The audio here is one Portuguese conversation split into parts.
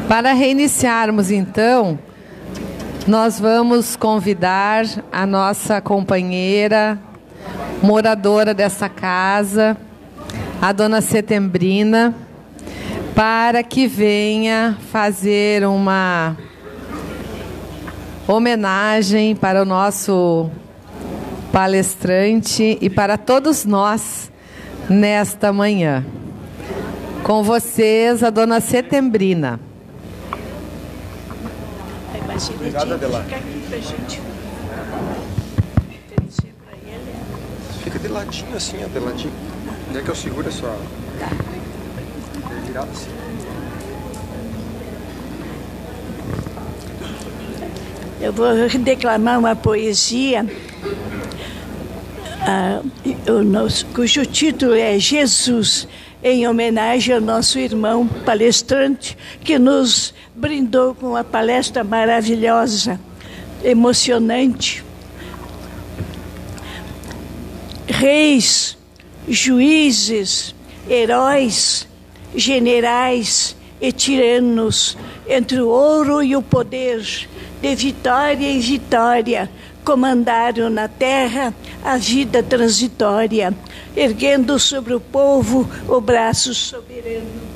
Para reiniciarmos, então, nós vamos convidar a nossa companheira, moradora dessa casa, a dona Setembrina, para que venha fazer uma homenagem para o nosso palestrante e para todos nós nesta manhã. Com vocês, a dona Setembrina. Obrigada, Adelaide. Fica aqui pra gente oferecer para ele. Fica de ladinho assim, Adelaide. Quer que eu segure a sua... Tá. Virado assim. Eu vou declamar uma poesia cujo título é Jesus, em homenagem ao nosso irmão palestrante, que nos brindou com uma palestra maravilhosa, emocionante. Reis, juízes, heróis, generais e tiranos, entre o ouro e o poder, de vitória em vitória, comandaram na terra a vida transitória, erguendo sobre o povo o braço soberano.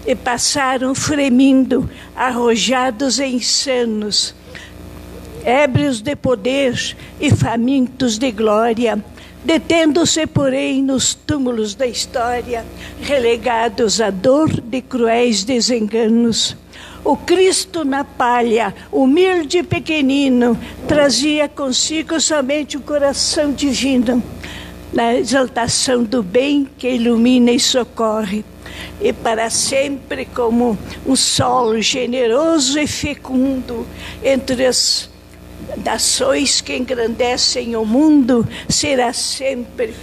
E passaram fremindo, arrojados e insanos, ébrios de poder e famintos de glória, detendo-se, porém, nos túmulos da história, relegados à dor de cruéis desenganos. O Cristo na palha, humilde e pequenino, trazia consigo somente o coração divino, na exaltação do bem que ilumina e socorre. E para sempre, como um sol generoso e fecundo, entre as nações que engrandecem o mundo, será sempre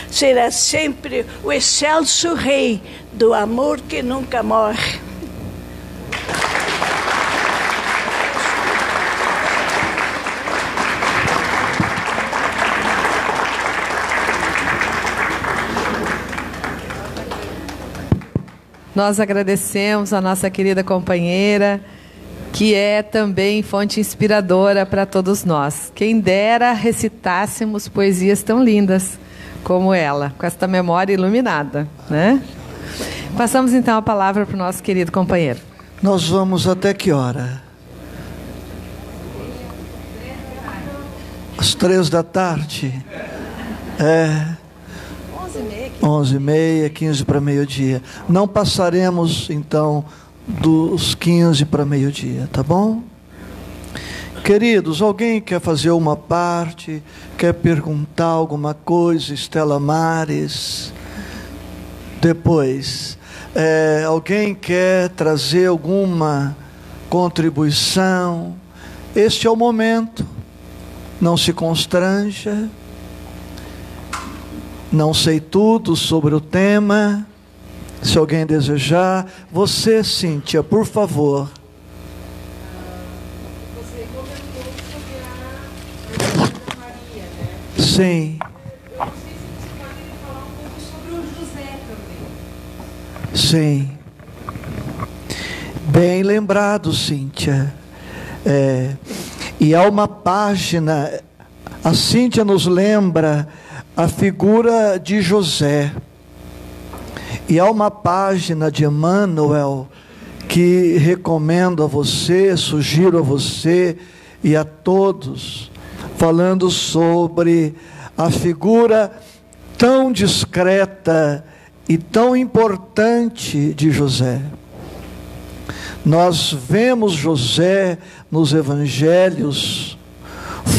será sempre o excelso Rei do amor que nunca morre. Nós agradecemos a nossa querida companheira, que é também fonte inspiradora para todos nós. Quem dera recitássemos poesias tão lindas como ela, com esta memória iluminada, né? Passamos então a palavra para o nosso querido companheiro. Nós vamos até que hora? Às 3 da tarde. 11h30, 15 para meio-dia. Não passaremos, então, dos 15 para meio-dia, tá bom? Queridos, alguém quer fazer uma parte, quer perguntar alguma coisa? Estela Mares. Depois, alguém quer trazer alguma contribuição? Este é o momento. Não se constranja. Não sei tudo sobre o tema. Se alguém desejar, você, Cíntia, por favor. Você comentou sobre a Maria, né? Sim. Eu não sei se você pode falar um pouco sobre o José também. Sim. Bem lembrado, Cíntia. E há uma página, a Cíntia nos lembra a figura de José. E há uma página de Emmanuel que recomendo a você, sugiro a você e a todos, falando sobre a figura tão discreta e tão importante de José. Nós vemos José nos evangelhos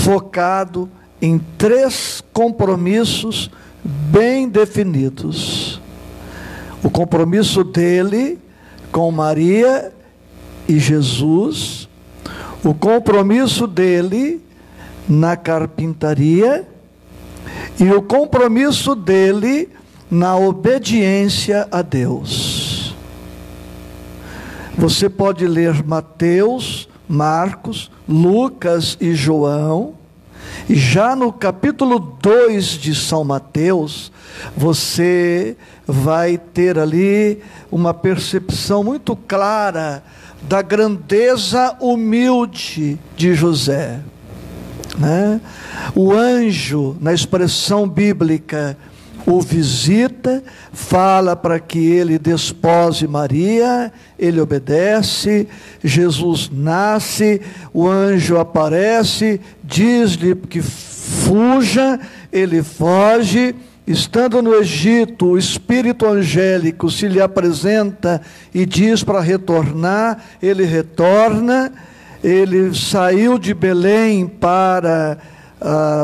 focado em 3 compromissos bem definidos. O compromisso dele com Maria e Jesus, o compromisso dele na carpintaria e o compromisso dele na obediência a Deus. Você pode ler Mateus, Marcos, Lucas e João E já no capítulo 2 de São Mateus, você vai ter ali uma percepção muito clara da grandeza humilde de José, né? O anjo, na expressão bíblica, o visita, fala para que ele despose Maria, ele obedece, Jesus nasce, o anjo aparece, diz-lhe que fuja, ele foge. Estando no Egito, o espírito angélico se lhe apresenta e diz para retornar, ele retorna. Ele saiu de Belém para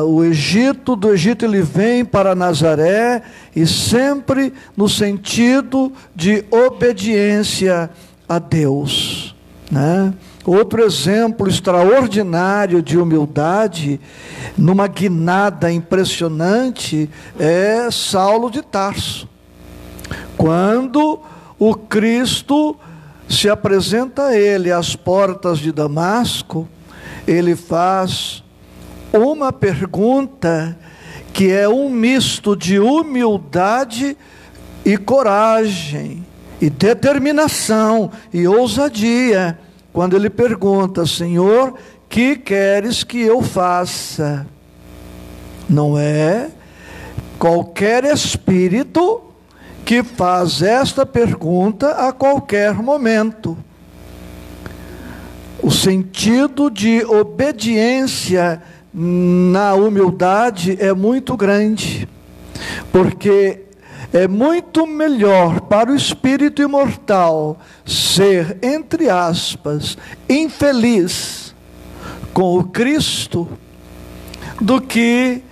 o Egito, do Egito ele vem para Nazaré, e sempre no sentido de obediência a Deus, né? Outro exemplo extraordinário de humildade, numa guinada impressionante, é Saulo de Tarso. Quando o Cristo se apresenta a ele às portas de Damasco, ele faz uma pergunta que é um misto de humildade e coragem, e determinação e ousadia, quando ele pergunta: Senhor, que queres que eu faça? Não é qualquer espírito que faz esta pergunta a qualquer momento. O sentido de obediência na humildade é muito grande, porque é muito melhor para o espírito imortal ser, entre aspas, infeliz com o Cristo, do que,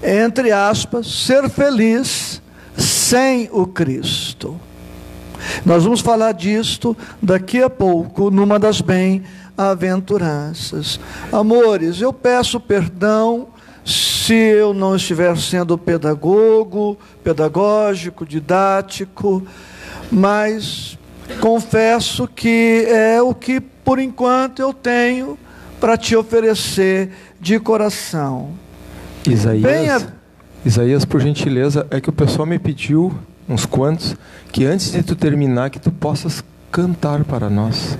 entre aspas, ser feliz sem o Cristo. Nós vamos falar disto daqui a pouco, numa das bem-aventuranças. Amores, eu peço perdão se eu não estiver sendo pedagógico, didático, mas confesso que é o que por enquanto eu tenho para te oferecer de coração. Isaías, por gentileza, é que o pessoal me pediu, uns quantos, que antes de tu terminar, que tu possas cantar para nós.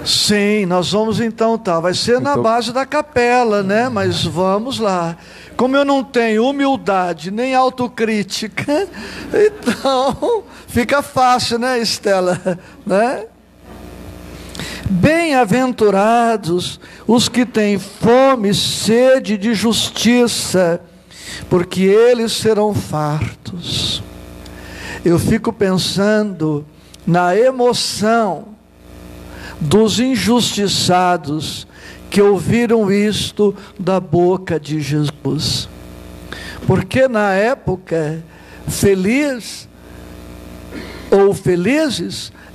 Sim, nós vamos então, vai ser na base da capela, né? Mas vamos lá. Como eu não tenho humildade nem autocrítica, então fica fácil, né, Estela? Né? Bem-aventurados os que têm fome e sede de justiça, porque eles serão fartos. Eu fico pensando na emoção dos injustiçados que ouviram isto da boca de Jesus. Porque na época, felizes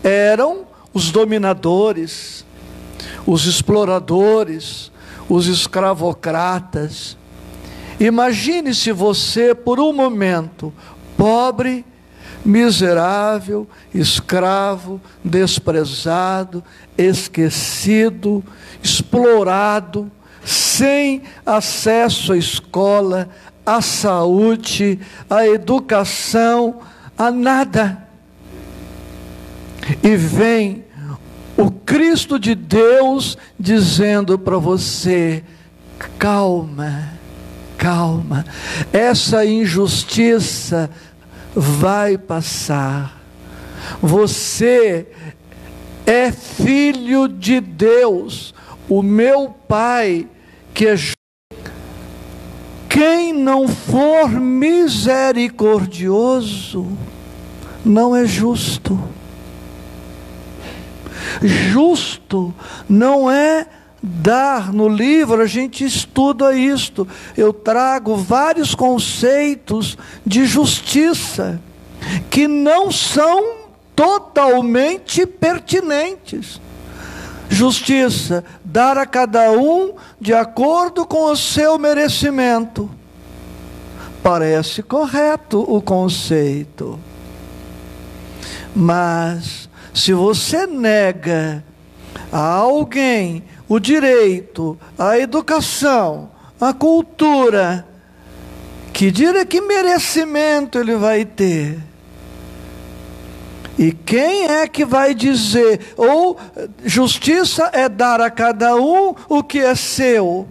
eram os dominadores, os exploradores, os escravocratas. Imagine se você, por um momento, pobre, miserável, escravo, desprezado, esquecido, explorado, sem acesso à escola, à saúde, à educação, a nada. E vem o Cristo de Deus dizendo para você: calma, calma, essa injustiça vai passar. Você é filho de Deus, o meu Pai que é justo. Quem não for misericordioso não é justo. Justo não é dar. No livro a gente estuda isto. Eu trago vários conceitos de justiça que não são totalmente pertinentes. Justiça, dar a cada um de acordo com o seu merecimento. Parece correto o conceito. Mas se você nega a alguém o direito à educação, a cultura, que merecimento ele vai ter? E quem é que vai dizer, ou justiça é dar a cada um o que é seu?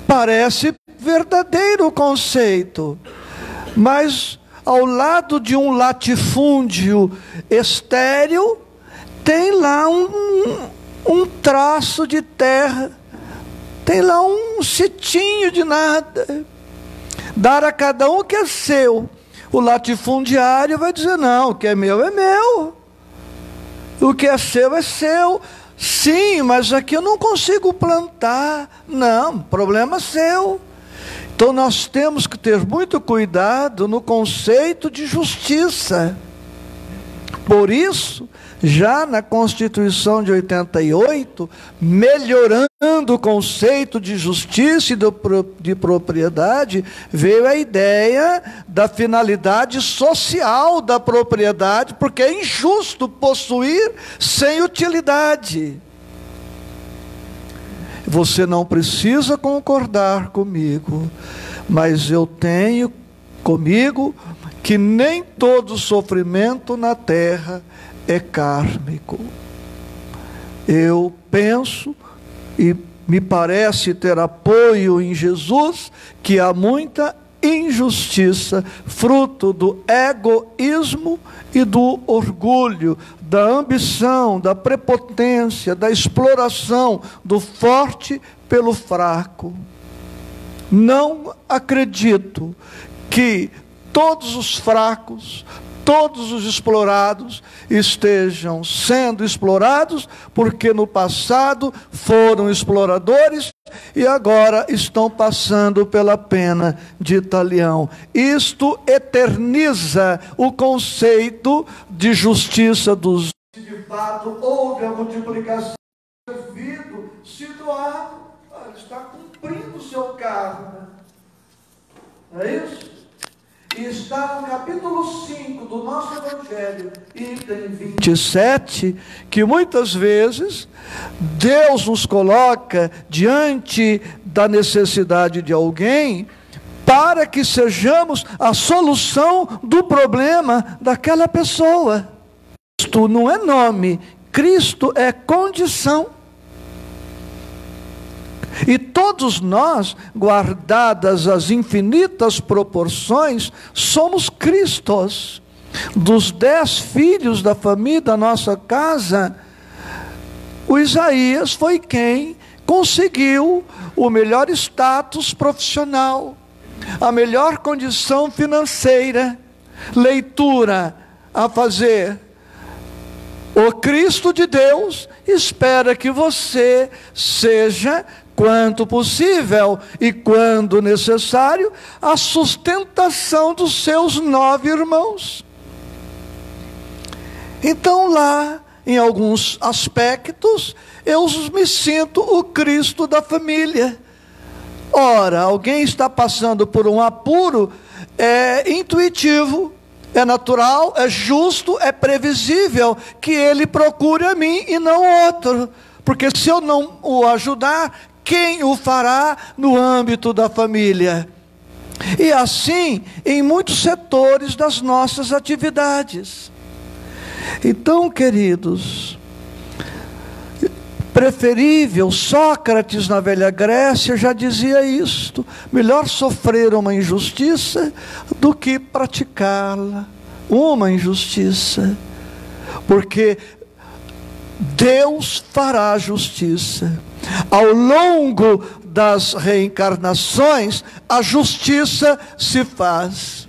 Parece verdadeiro conceito, mas ao lado de um latifúndio estéril, tem lá um traço de terra, tem lá um cetinho de nada. Dar a cada um o que é seu. O latifundiário vai dizer, não, o que é meu é meu. O que é seu é seu. Sim, mas aqui eu não consigo plantar. Não, problema seu. Então nós temos que ter muito cuidado no conceito de justiça. Por isso, já na Constituição de 88, melhorando o conceito de justiça e de propriedade, veio a ideia da finalidade social da propriedade, porque é injusto possuir sem utilidade. Você não precisa concordar comigo, mas eu tenho comigo que nem todo sofrimento na terra é kármico. Eu penso e me parece ter apoio em Jesus que há muita injustiça, fruto do egoísmo e do orgulho, da ambição, da prepotência, da exploração do forte pelo fraco. Não acredito que todos os fracos, todos os explorados estejam sendo explorados porque no passado foram exploradores e agora estão passando pela pena de talião. Isto eterniza o conceito de justiça dos... Se de fato houve a multiplicação do servido, se doado, ele está cumprindo o seu karma. Não é isso? E está no capítulo 5 do nosso Evangelho, item 27, que muitas vezes Deus nos coloca diante da necessidade de alguém para que sejamos a solução do problema daquela pessoa. Cristo não é nome, Cristo é condição. E todos nós, guardadas as infinitas proporções, somos Cristos. Dos 10 filhos da família da nossa casa, o Isaías foi quem conseguiu o melhor status profissional, a melhor condição financeira. Leitura a fazer. O Cristo de Deus espera que você seja, quanto possível e quando necessário, a sustentação dos seus 9 irmãos. Então lá, em alguns aspectos, eu me sinto o Cristo da família. Ora, alguém está passando por um apuro, é intuitivo, é natural, é justo, é previsível que ele procure a mim e não outro. Porque se eu não o ajudar, quem o fará no âmbito da família? E assim, em muitos setores das nossas atividades. Então, queridos, preferível, Sócrates na velha Grécia já dizia isto: melhor sofrer uma injustiça do que praticá-la, uma injustiça, porque Deus fará justiça. Ao longo das reencarnações, a justiça se faz.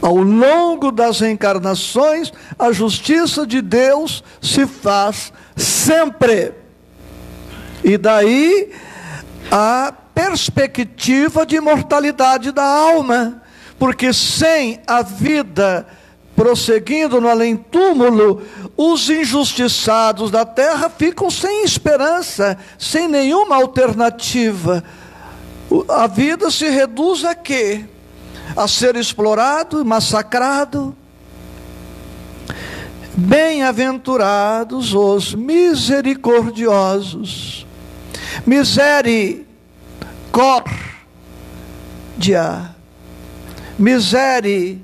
Ao longo das reencarnações, a justiça de Deus se faz sempre. E daí a perspectiva de imortalidade da alma, porque sem a vida prosseguindo no além-túmulo, os injustiçados da terra ficam sem esperança, sem nenhuma alternativa. A vida se reduz a quê? A ser explorado, massacrado. Bem-aventurados os misericordiosos. Misere Misericórdia.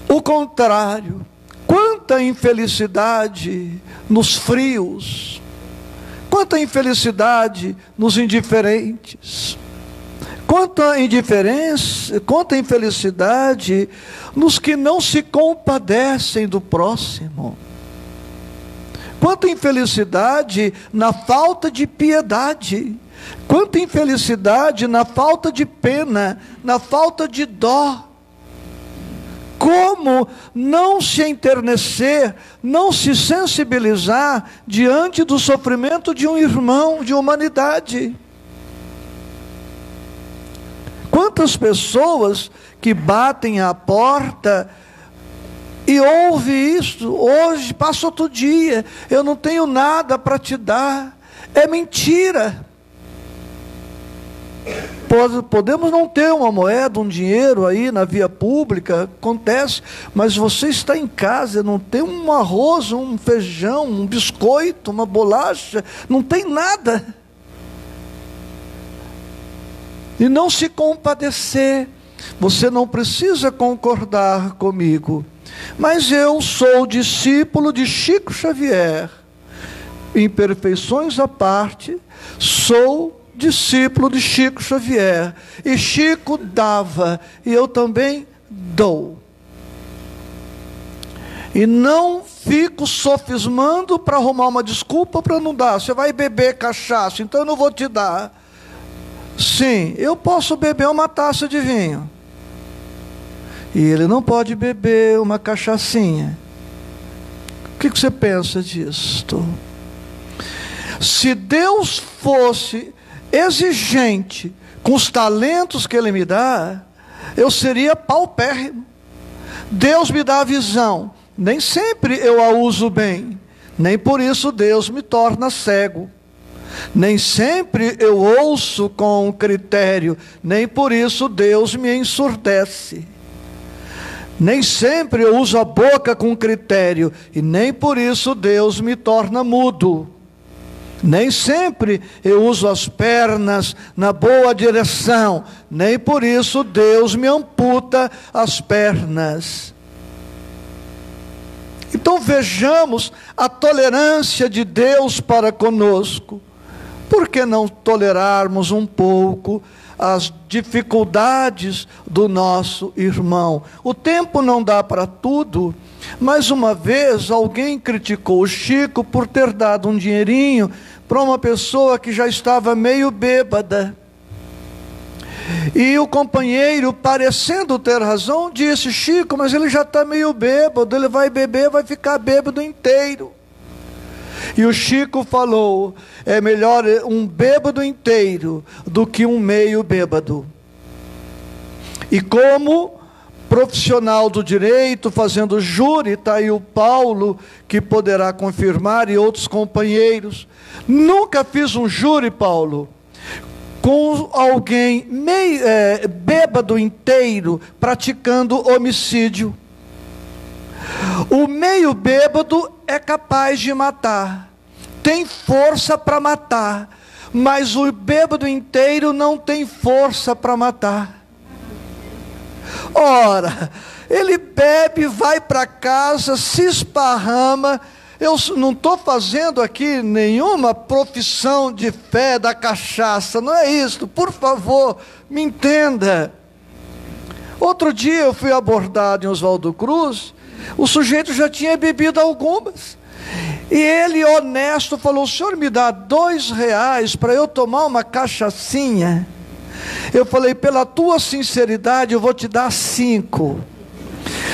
O contrário. Quanta infelicidade nos frios. Quanta infelicidade nos indiferentes. Quanta indiferença, quanta infelicidade nos que não se compadecem do próximo. Quanta infelicidade na falta de piedade. Quanta infelicidade na falta de pena, na falta de dó. Como não se enternecer, não se sensibilizar diante do sofrimento de um irmão, de humanidade? Quantas pessoas que batem à porta e ouvem isso, hoje passa outro dia, eu não tenho nada para te dar. É mentira. Podemos não ter uma moeda, um dinheiro aí na via pública, acontece, mas você está em casa, não tem um arroz, um feijão, um biscoito, uma bolacha, não tem nada. E não se compadecer, você não precisa concordar comigo, mas eu sou discípulo de Chico Xavier, imperfeições à parte, sou discípulo de Chico Xavier, e Chico dava, e eu também dou. E não fico sofismando para arrumar uma desculpa para não dar. Você vai beber cachaça, então eu não vou te dar. Sim, eu posso beber uma taça de vinho, e ele não pode beber uma cachaçinha. O que você pensa disto? Se Deus fosse exigente com os talentos que Ele me dá, eu seria paupérrimo. Deus me dá a visão, nem sempre eu a uso bem, nem por isso Deus me torna cego. Nem sempre eu ouço com critério, nem por isso Deus me ensurdece. Nem sempre eu uso a boca com critério, e nem por isso Deus me torna mudo. Nem sempre eu uso as pernas na boa direção, nem por isso Deus me amputa as pernas. Então vejamos a tolerância de Deus para conosco. Por que não tolerarmos um pouco as dificuldades do nosso irmão? O tempo não dá para tudo. Mais uma vez, alguém criticou o Chico por ter dado um dinheirinho para uma pessoa que já estava meio bêbada. E o companheiro, parecendo ter razão, disse: Chico, mas ele já está meio bêbado, ele vai beber, vai ficar bêbado inteiro. E o Chico falou: é melhor um bêbado inteiro do que um meio bêbado. E como profissional do direito, fazendo júri, está aí o Paulo, que poderá confirmar, e outros companheiros. Nunca fiz um júri, Paulo, com alguém bêbado inteiro, praticando homicídio. O meio bêbado é capaz de matar, tem força para matar, mas o bêbado inteiro não tem força para matar. Ora, ele bebe, vai para casa, se esparrama. Eu não estou fazendo aqui nenhuma profissão de fé da cachaça, não é isso, por favor, me entenda. Outro dia eu fui abordado em Oswaldo Cruz, o sujeito já tinha bebido algumas, e ele, honesto, falou: o senhor me dá R$2 para eu tomar uma cachaçinha? Eu falei: pela tua sinceridade eu vou te dar 5.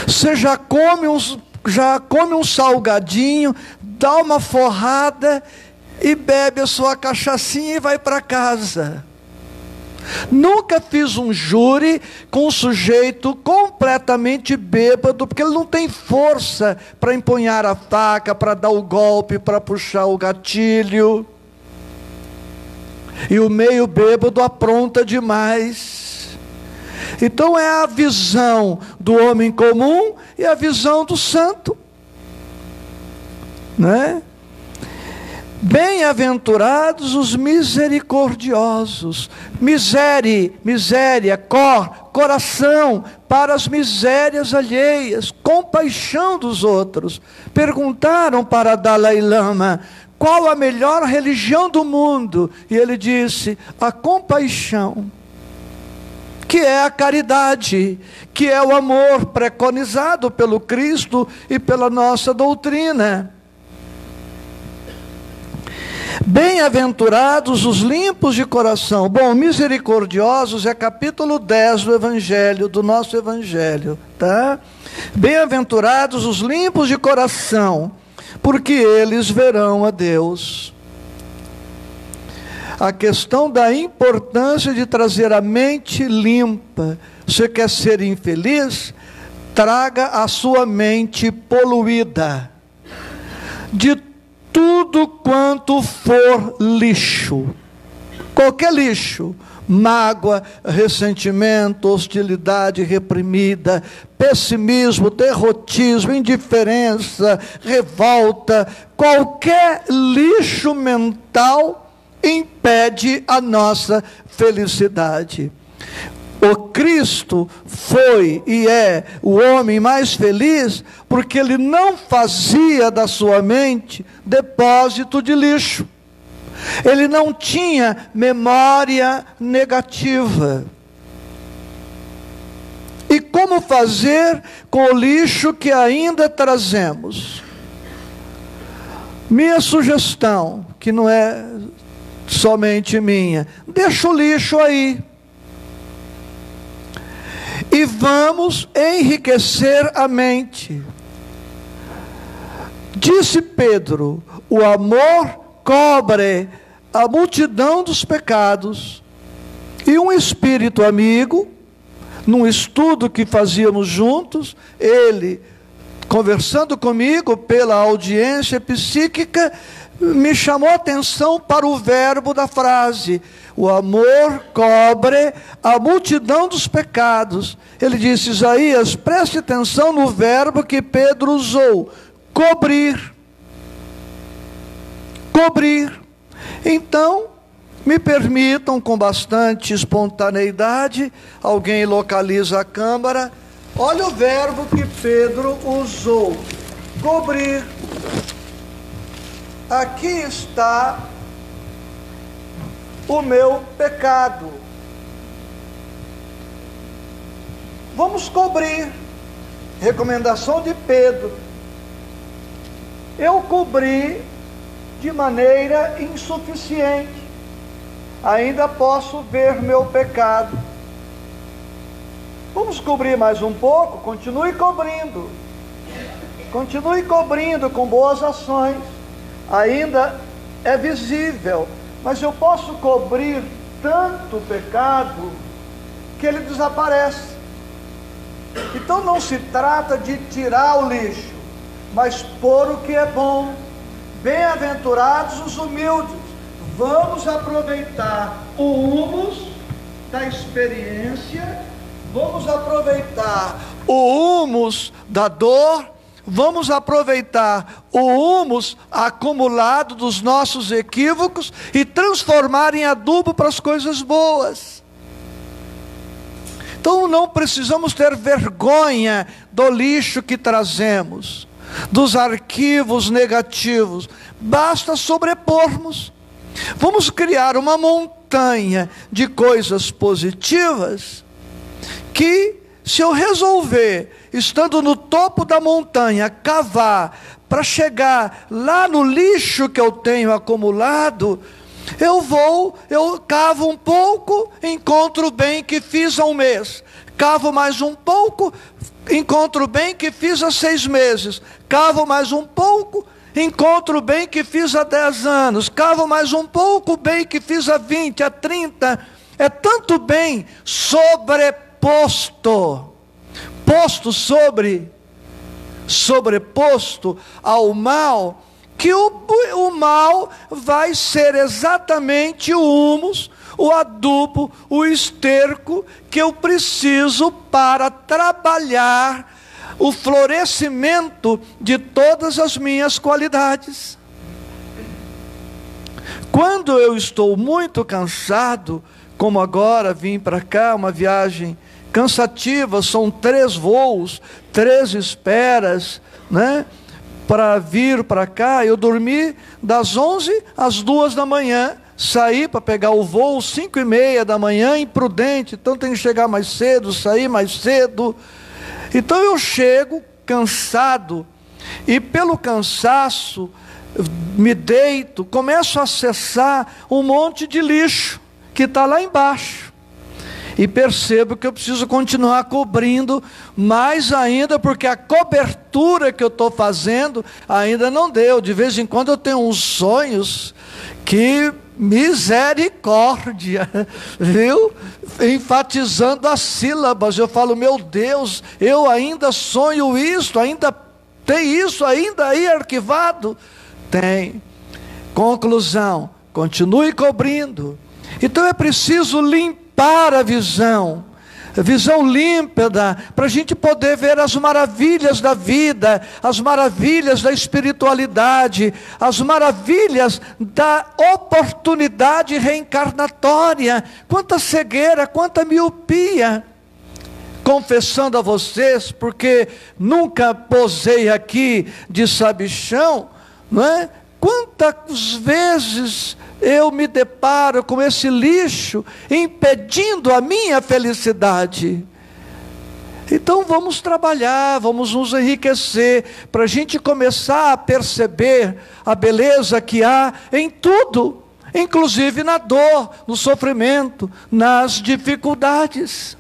Você já come um salgadinho, dá uma forrada e bebe a sua cachaçinha e vai para casa. Nunca fiz um júri com um sujeito completamente bêbado, porque ele não tem força para empunhar a faca, para dar o golpe, para puxar o gatilho. E o meio bêbado apronta demais. Então é a visão do homem comum e a visão do santo, né? Bem-aventurados os misericordiosos. Miséria, coração, para as misérias alheias, compaixão dos outros. Perguntaram para Dalai Lama qual a melhor religião do mundo, e ele disse: a compaixão, que é a caridade, que é o amor preconizado pelo Cristo e pela nossa doutrina. Bem-aventurados os limpos de coração. Bom, misericordiosos é capítulo 10 do Evangelho, do nosso Evangelho, tá? Bem-aventurados os limpos de coração, porque eles verão a Deus. A questão da importância de trazer a mente limpa. Você quer ser infeliz? Traga a sua mente poluída de tudo quanto for lixo, qualquer lixo, mágoa, ressentimento, hostilidade reprimida, pessimismo, derrotismo, indiferença, revolta, qualquer lixo mental impede a nossa felicidade. O Cristo foi e é o homem mais feliz porque ele não fazia da sua mente depósito de lixo. Ele não tinha memória negativa. E como fazer com o lixo que ainda trazemos? Minha sugestão, que não é somente minha, deixa o lixo aí. E vamos enriquecer a mente. Disse Pedro: o amor cobre a multidão dos pecados. E um espírito amigo, num estudo que fazíamos juntos, ele, conversando comigo pela audiência psíquica, me chamou a atenção para o verbo da frase: o amor cobre a multidão dos pecados. Ele disse: Isaías, preste atenção no verbo que Pedro usou: cobrir. Cobrir. Então, me permitam, com bastante espontaneidade, alguém localiza a câmara, olha o verbo que Pedro usou: cobrir. Aqui está o meu pecado. Vamos cobrir. Recomendação de Pedro. Eu cobri de maneira insuficiente. Ainda posso ver meu pecado. Vamos cobrir mais um pouco? Continue cobrindo. Continue cobrindo com boas ações. Ainda é visível. Mas eu posso cobrir tanto pecado que ele desaparece. Então não se trata de tirar o lixo, mas pôr o que é bom. Bem-aventurados os humildes. Vamos aproveitar o humus da experiência, vamos aproveitar o humus da dor, vamos aproveitar o humus acumulado dos nossos equívocos e transformar em adubo para as coisas boas. Então não precisamos ter vergonha do lixo que trazemos, dos arquivos negativos, basta sobrepormos. Vamos criar uma montanha de coisas positivas que, se eu resolver, estando no topo da montanha, cavar para chegar lá no lixo que eu tenho acumulado, eu cavo um pouco, encontro o bem que fiz há um mês, cavo mais um pouco, encontro o bem que fiz há 6 meses, cavo mais um pouco, encontro o bem que fiz há 10 anos, cavo mais um pouco, o bem que fiz há 20, há 30, é tanto bem sobreposto, sobreposto ao mal, que o mal vai ser exatamente o humus, o adubo, o esterco que eu preciso para trabalhar o florescimento de todas as minhas qualidades. Quando eu estou muito cansado, como agora vim para cá, uma viagem cansativa, são 3 voos, 3 esperas, né? Para vir para cá, eu dormi das 11 às 2 da manhã, saí para pegar o voo 5:30 da manhã, imprudente, então tem que chegar mais cedo, sair mais cedo. Então eu chego cansado, e pelo cansaço, me deito, começo a acessar um monte de lixo, que está lá embaixo. E percebo que eu preciso continuar cobrindo mais ainda, porque a cobertura que eu estou fazendo ainda não deu. De vez em quando eu tenho uns sonhos que, misericórdia, viu? Enfatizando as sílabas, eu falo, meu Deus, eu ainda sonho isso, ainda tem isso ainda aí arquivado? Tem. Conclusão, continue cobrindo. Então é preciso limpar a visão límpida, para a gente poder ver as maravilhas da vida, as maravilhas da espiritualidade, as maravilhas da oportunidade reencarnatória. Quanta cegueira, quanta miopia. Confessando a vocês, porque nunca posei aqui de sabichão, não é? Quantas vezes eu me deparo com esse lixo impedindo a minha felicidade? Então vamos trabalhar, vamos nos enriquecer, para a gente começar a perceber a beleza que há em tudo, inclusive na dor, no sofrimento, nas dificuldades.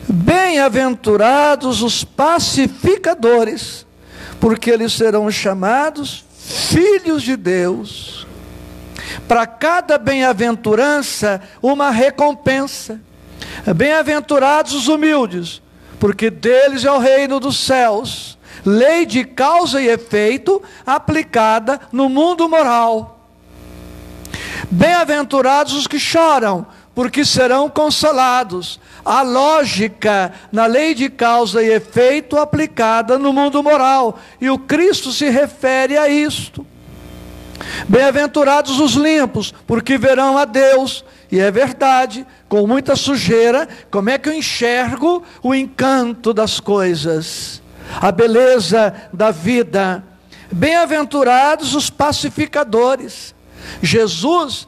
Bem-aventurados os pacificadores, porque eles serão chamados filhos de Deus. Para cada bem-aventurança, uma recompensa. Bem-aventurados os humildes, porque deles é o reino dos céus. Lei de causa e efeito aplicada no mundo moral. Bem-aventurados os que choram, porque serão consolados. A lógica na lei de causa e efeito aplicada no mundo moral. E o Cristo se refere a isto. Bem-aventurados os limpos, porque verão a Deus. E é verdade, com muita sujeira, como é que eu enxergo o encanto das coisas, a beleza da vida? Bem-aventurados os pacificadores. Jesus,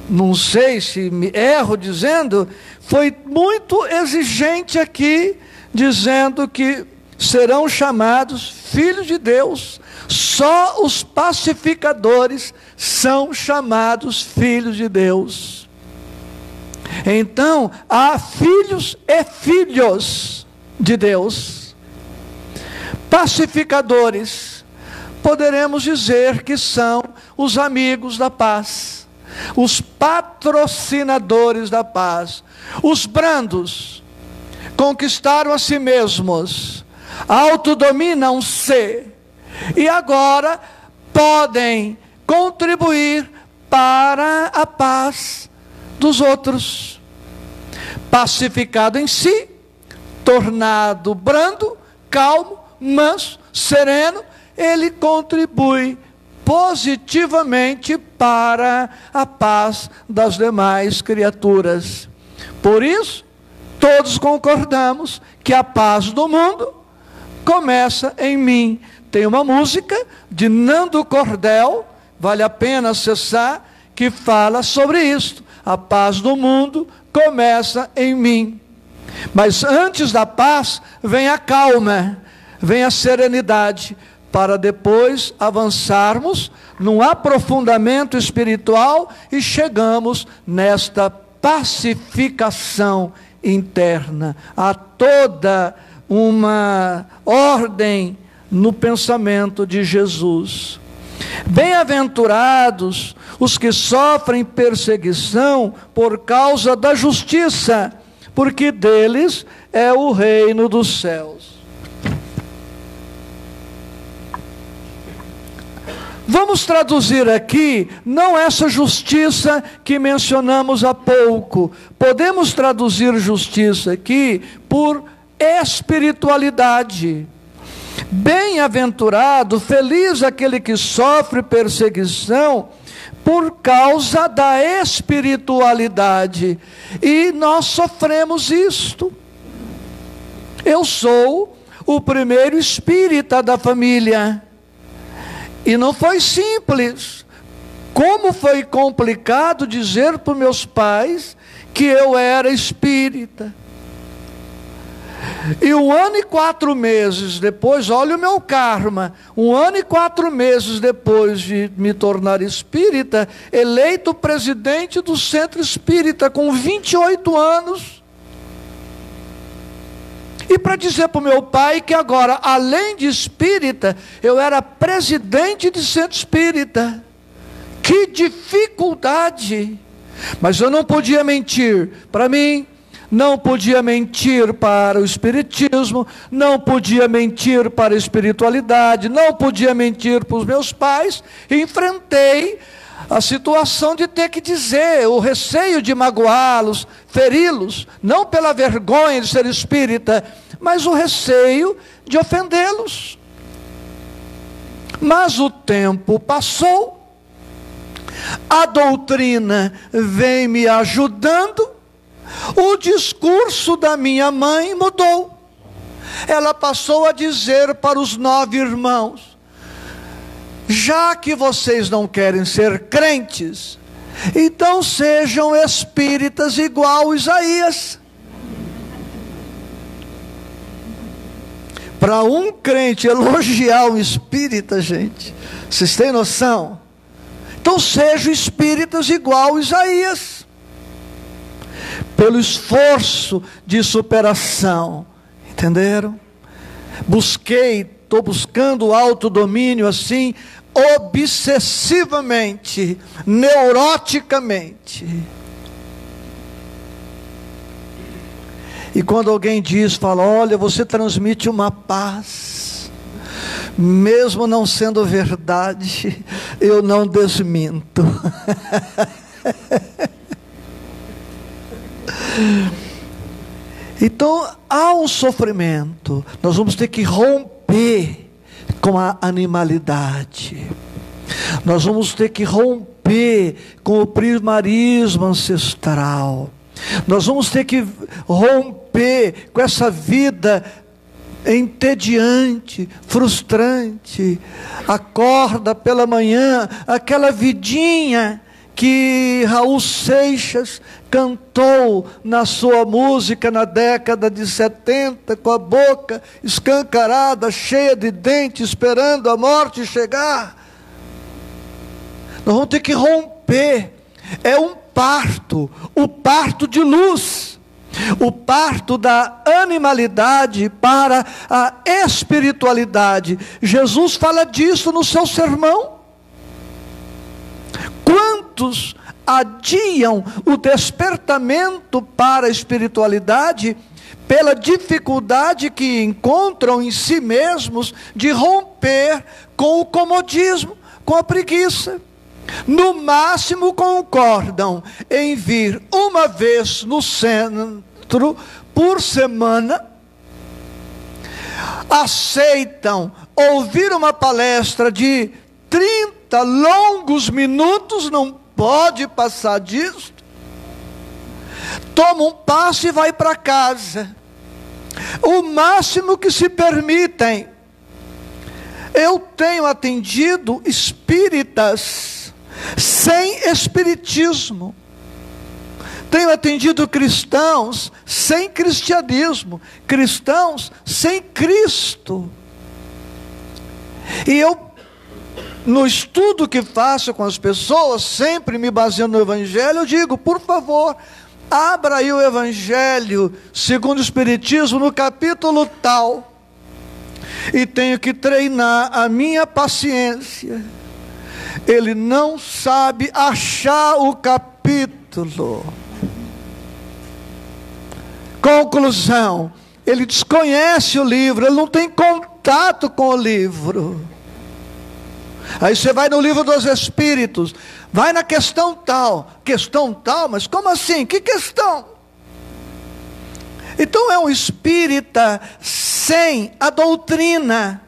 não sei se me erro dizendo, foi muito exigente aqui, dizendo que serão chamados filhos de Deus. Só os pacificadores são chamados filhos de Deus. Então, há filhos e filhos de Deus. Pacificadores, poderemos dizer que são os amigos da paz, os patrocinadores da paz. Os brandos conquistaram a si mesmos, autodominam-se, e agora podem contribuir para a paz dos outros. Pacificado em si, tornado brando, calmo, manso, sereno, ele contribui positivamente para a paz das demais criaturas. Por isso, todos concordamos que a paz do mundo começa em mim. Tem uma música de Nando Cordel, vale a pena acessar, que fala sobre isso. A paz do mundo começa em mim. Mas antes da paz, vem a calma, vem a serenidade, para depois avançarmos num aprofundamento espiritual e chegamos nesta pacificação interna. Há toda uma ordem no pensamento de Jesus. Bem-aventurados os que sofrem perseguição por causa da justiça, porque deles é o reino dos céus. Vamos traduzir aqui, não essa justiça que mencionamos há pouco. Podemos traduzir justiça aqui por espiritualidade. Bem-aventurado, feliz aquele que sofre perseguição por causa da espiritualidade. E nós sofremos isto. Eu sou o primeiro espírita da família. E não foi simples. Como foi complicado dizer para meus pais que eu era espírita. E 1 ano e 4 meses depois, olha o meu karma, 1 ano e 4 meses depois de me tornar espírita, eleito presidente do Centro Espírita com 28 anos. E para dizer para o meu pai que agora, além de espírita, eu era presidente de Centro Espírita. Que dificuldade! Mas eu não podia mentir para mim, não podia mentir para o espiritismo, não podia mentir para a espiritualidade, não podia mentir para os meus pais. Enfrentei a situação de ter que dizer, o receio de magoá-los, feri-los, não pela vergonha de ser espírita, mas o receio de ofendê-los. Mas o tempo passou, a doutrina vem me ajudando, o discurso da minha mãe mudou. Ela passou a dizer para os 9 irmãos: já que vocês não querem ser crentes, então sejam espíritas igual Isaías. Para um crente elogiar um espírita, gente, vocês têm noção? Então sejam espíritas igual Isaías. Pelo esforço de superação, entenderam? Estou buscando o autodomínio assim, obsessivamente, neuroticamente. E quando alguém fala, olha, você transmite uma paz, mesmo não sendo verdade, eu não desminto. Então há um sofrimento, nós vamos ter que romper com a animalidade, nós vamos ter que romper com o primarismo ancestral, nós vamos ter que romper com essa vida entediante, frustrante. Acorda pela manhã, aquela vidinha que Raul Seixas cantou na sua música na década de 70, com a boca escancarada, cheia de dentes, esperando a morte chegar. Nós vamos ter que romper. É um parto, o parto de luz, o parto da animalidade para a espiritualidade. Jesus fala disso no seu sermão. Quantos adiam o despertamento para a espiritualidade pela dificuldade que encontram em si mesmos de romper com o comodismo, com a preguiça. No máximo concordam em vir uma vez no centro por semana, aceitam ouvir uma palestra de 30 longos minutos, não pode passar disso, toma um passo e vai para casa, o máximo que se permitem. Eu tenho atendido espíritas sem espiritismo, tenho atendido cristãos sem cristianismo, cristãos sem Cristo. E eu, no estudo que faço com as pessoas, sempre me baseando no Evangelho, eu digo, por favor, abra aí o Evangelho segundo o Espiritismo no capítulo tal, e tenho que treinar a minha paciência. Ele não sabe achar o capítulo. Conclusão, ele desconhece o livro, ele não tem contato com o livro. Aí você vai no livro dos Espíritos, vai na questão tal, mas como assim? Que questão? Então é um espírita sem a doutrina,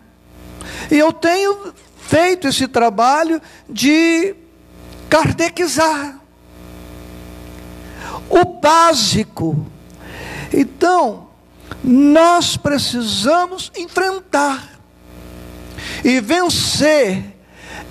E eu tenho feito esse trabalho de kardecizar o básico. Então, nós precisamos enfrentar e vencer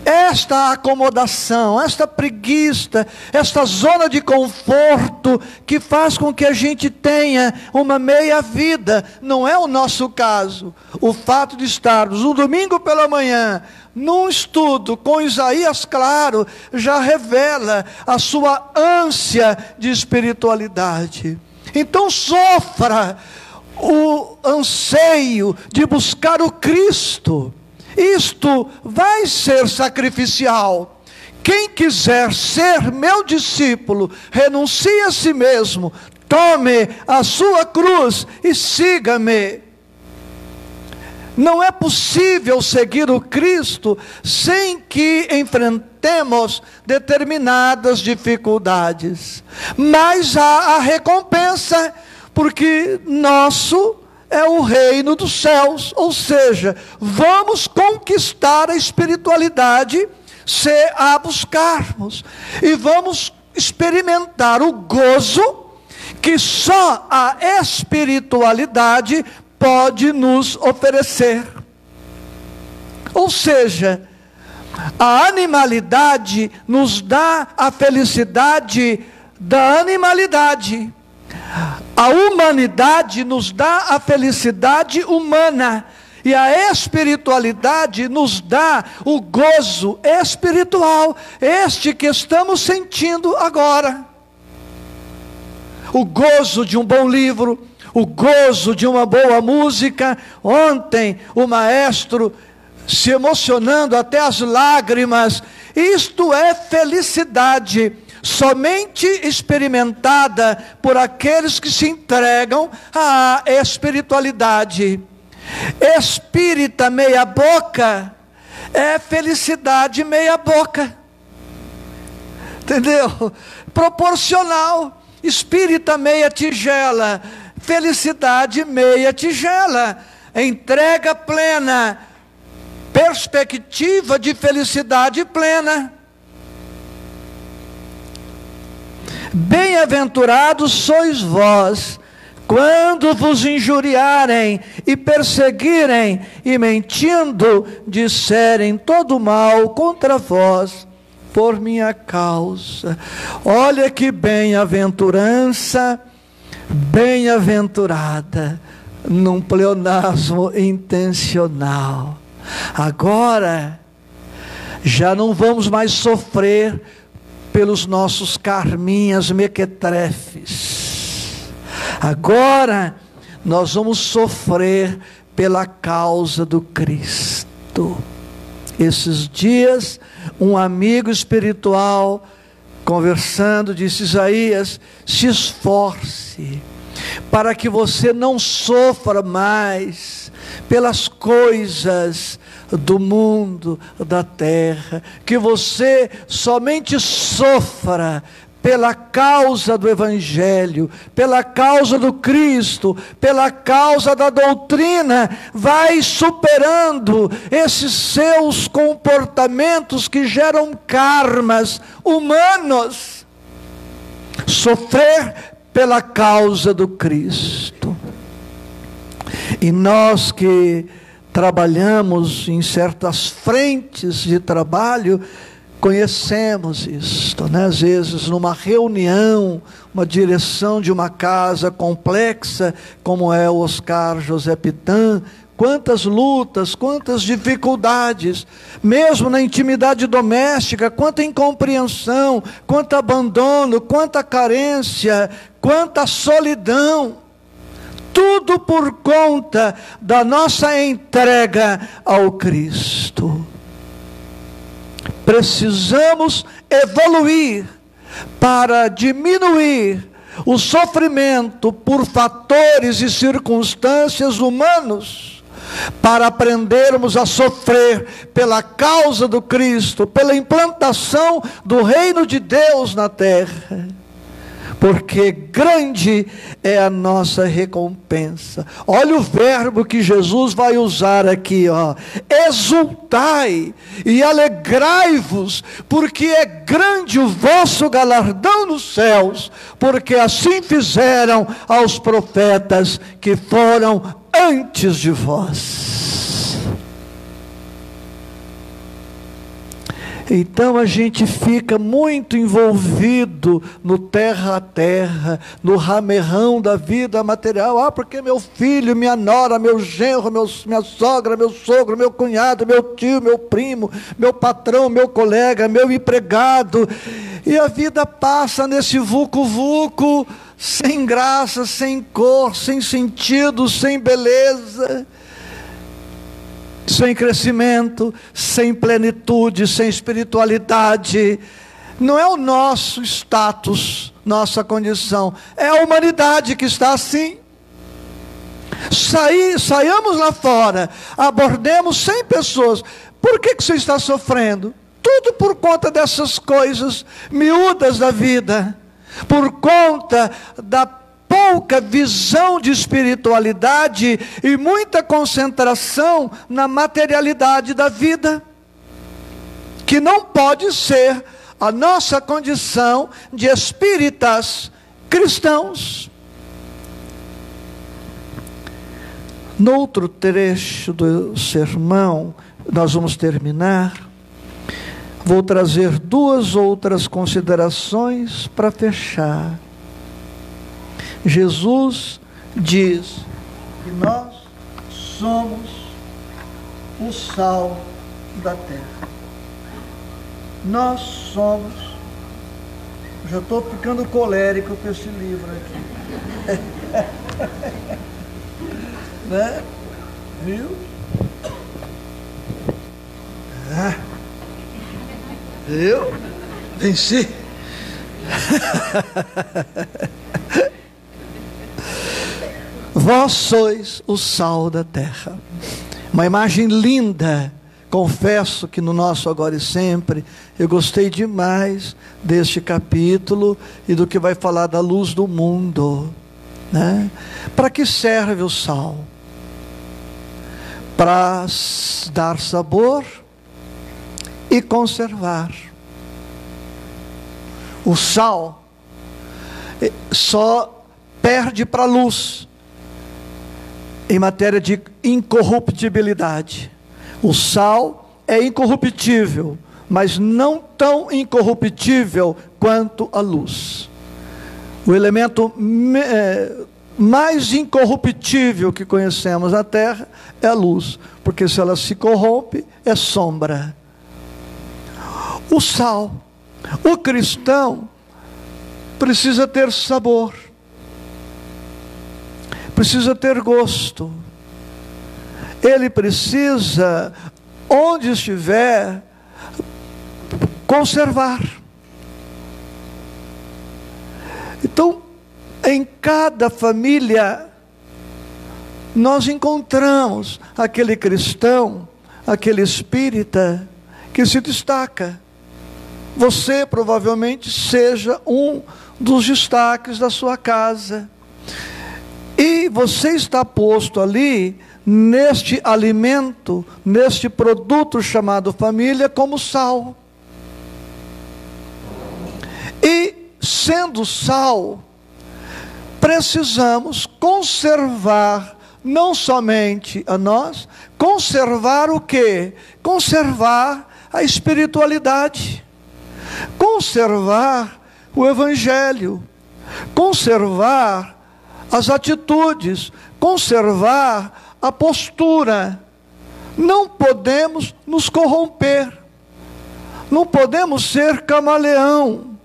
esta acomodação, esta preguiça, esta zona de conforto que faz com que a gente tenha uma meia vida. Não é o nosso caso. O fato de estarmos um domingo pela manhã num estudo com Isaías Claro já revela a sua ânsia de espiritualidade. Então sofra o anseio de buscar o Cristo. Isto vai ser sacrificial. Quem quiser ser meu discípulo, renuncie a si mesmo, tome a sua cruz e siga-me. Não é possível seguir o Cristo sem que enfrentemos determinadas dificuldades. Mas há a recompensa, porque nosso é o reino dos céus, ou seja, vamos conquistar a espiritualidade se a buscarmos, e vamos experimentar o gozo que só a espiritualidade pode nos oferecer. Ou seja, a animalidade nos dá a felicidade da animalidade. A humanidade nos dá a felicidade humana, e a espiritualidade nos dá o gozo espiritual, este que estamos sentindo agora. O gozo de um bom livro, o gozo de uma boa música. Ontem o maestro se emocionando até as lágrimas. Isto é felicidade, somente experimentada por aqueles que se entregam à espiritualidade. Espírita meia boca é felicidade meia boca, entendeu? Proporcional. Espírita meia tigela, felicidade meia tigela. Entrega plena, perspectiva de felicidade plena. Bem-aventurados sois vós, quando vos injuriarem e perseguirem, e mentindo, disserem todo mal contra vós, por minha causa. Olha que bem-aventurança, bem-aventurada, num pleonasmo intencional. Agora, já não vamos mais sofrer pelos nossos karminhas mequetrefes. Agora nós vamos sofrer pela causa do Cristo. Esses dias, um amigo espiritual conversando disse: Isaías, se esforce para que você não sofra mais pelas coisas do mundo, da terra, que você somente sofra pela causa do Evangelho, pela causa do Cristo, pela causa da doutrina. Vai superando esses seus comportamentos que geram karmas humanos. Sofrer pela causa do Cristo. E nós que trabalhamos em certas frentes de trabalho, conhecemos isto, né? Às vezes numa reunião, uma direção de uma casa complexa, como é o Oscar José Pitan, quantas lutas, quantas dificuldades, mesmo na intimidade doméstica, quanta incompreensão, quanto abandono, quanta carência, quanta solidão. Tudo por conta da nossa entrega ao Cristo. Precisamos evoluir para diminuir o sofrimento por fatores e circunstâncias humanos, para aprendermos a sofrer pela causa do Cristo, pela implantação do reino de Deus na terra. porque grande é a nossa recompensa. Olha o verbo que Jesus vai usar aqui, ó. Exultai e alegrai-vos, porque é grande o vosso galardão nos céus, porque assim fizeram aos profetas que foram antes de vós. Então a gente fica muito envolvido no terra a terra, no ramerrão da vida material. Ah, porque meu filho, minha nora, meu genro, minha sogra, meu sogro, meu cunhado, meu tio, meu primo, meu patrão, meu colega, meu empregado. E a vida passa nesse vucu-vucu, sem graça, sem cor, sem sentido, sem beleza, sem crescimento, sem plenitude, sem espiritualidade. Não é o nosso status, nossa condição, é a humanidade que está assim. Saiamos lá fora, abordemos 100 pessoas. Por que você está sofrendo? Tudo por conta dessas coisas miúdas da vida, por conta da pouca visão de espiritualidade e muita concentração na materialidade da vida, que não pode ser a nossa condição de espíritas cristãos. No outro trecho do sermão, nós vamos terminar, vou trazer 2 outras considerações para fechar. Jesus diz que nós somos o sal da terra. Nós somos... Já estou ficando colérico com esse livro aqui. Né? Viu? Eu venci. Vós sois o sal da terra. Uma imagem linda. Confesso que no nosso Agora e Sempre, eu gostei demais deste capítulo e do que vai falar da luz do mundo, né? Para que serve o sal? Para dar sabor e conservar. O sal só perde para a luz em matéria de incorruptibilidade. O sal é incorruptível, mas não tão incorruptível quanto a luz. O elemento mais incorruptível que conhecemos na Terra é a luz, porque se ela se corrompe, é sombra. O sal, o cristão, precisa ter sabor, precisa ter gosto. Ele precisa, onde estiver, conservar. Então, em cada família, nós encontramos aquele cristão, aquele espírita que se destaca. Você provavelmente seja um dos destaques da sua casa. E você está posto ali, neste alimento, neste produto chamado família, como sal. E, sendo sal, precisamos conservar, não somente a nós, conservar o quê? Conservar a espiritualidade, conservar o Evangelho, conservar as atitudes, conservar a postura. Não podemos nos corromper, não podemos ser camaleão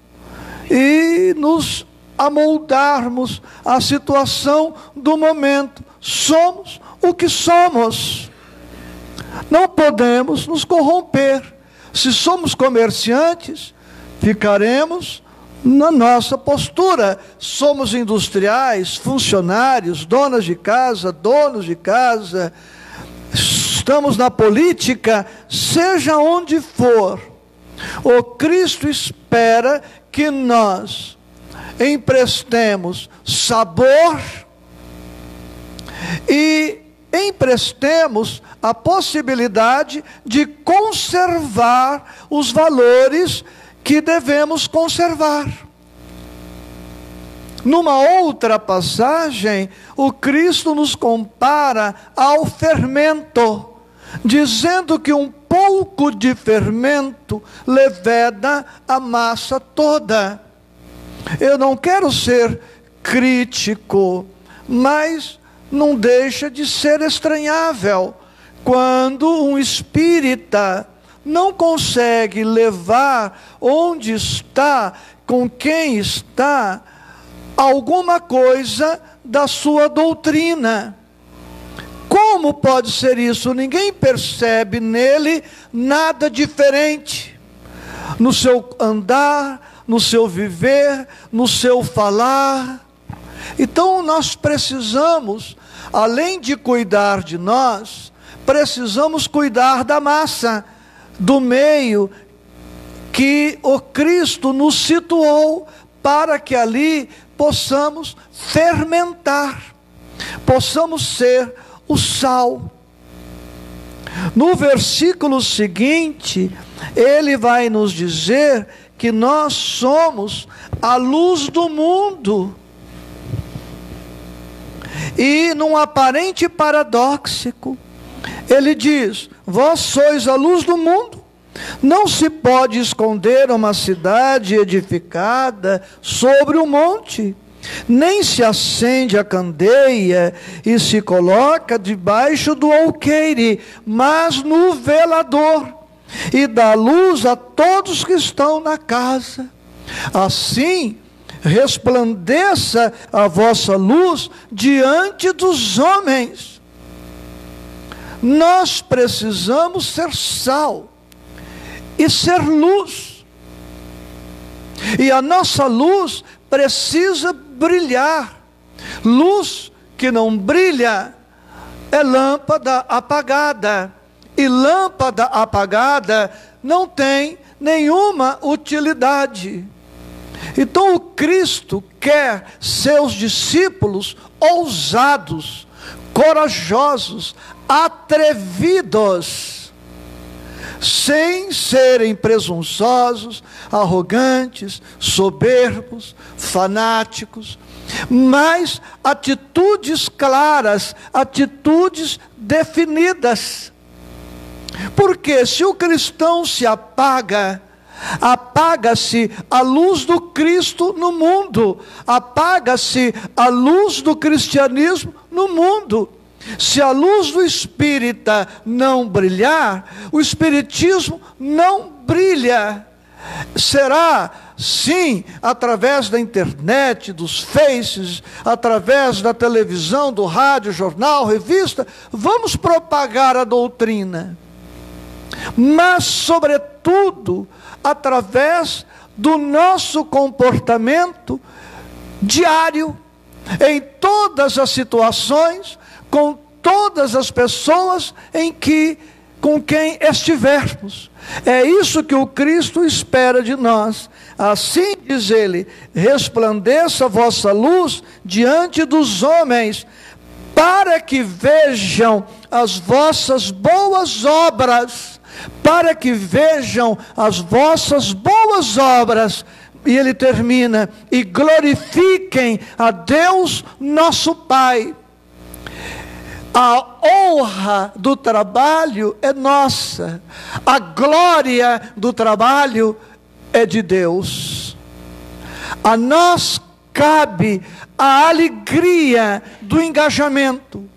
e nos amoldarmos à situação do momento. Somos o que somos, não podemos nos corromper. Se somos comerciantes, ficaremos na nossa postura. Somos industriais, funcionários, donas de casa, donos de casa, estamos na política, seja onde for, o Cristo espera que nós emprestemos sabor e emprestemos a possibilidade de conservar os valores que devemos conservar. Numa outra passagem, o Cristo nos compara ao fermento, dizendo que um pouco de fermento leveda a massa toda. Eu não quero ser crítico, mas não deixa de ser estranhável quando um espírita não consegue levar onde está, com quem está, alguma coisa da sua doutrina. Como pode ser isso? Ninguém percebe nele nada diferente no seu andar, no seu viver, no seu falar. Então nós precisamos, além de cuidar de nós, precisamos cuidar da massa, do meio que o Cristo nos situou, para que ali possamos fermentar, possamos ser o sal. No versículo seguinte, ele vai nos dizer que nós somos a luz do mundo. E num aparente paradoxo, ele diz: vós sois a luz do mundo. Não se pode esconder uma cidade edificada sobre um monte, nem se acende a candeia e se coloca debaixo do alqueire, mas no velador, e dá luz a todos que estão na casa. Assim resplandeça a vossa luz diante dos homens. Nós precisamos ser sal e ser luz, e a nossa luz precisa brilhar. Luz que não brilha é lâmpada apagada, e lâmpada apagada não tem nenhuma utilidade. Então o Cristo quer seus discípulos ousados, corajosos, atrevidos, sem serem presunçosos, arrogantes, soberbos, fanáticos, mas atitudes claras, atitudes definidas. Porque se o cristão se apaga, apaga-se a luz do Cristo no mundo, apaga-se a luz do cristianismo no mundo. Se a luz do espírita não brilhar, o espiritismo não brilha. Será, sim, através da internet, dos faces, através da televisão, do rádio, jornal, revista, vamos propagar a doutrina. Mas, sobretudo, através do nosso comportamento diário, em todas as situações, com todas as pessoas com quem estivermos. É isso que o Cristo espera de nós. Assim diz ele: resplandeça a vossa luz diante dos homens, para que vejam as vossas boas obras, para que vejam as vossas boas obras. E ele termina: e glorifiquem a Deus nosso Pai. A honra do trabalho é nossa, a glória do trabalho é de Deus. A nós cabe a alegria do engajamento,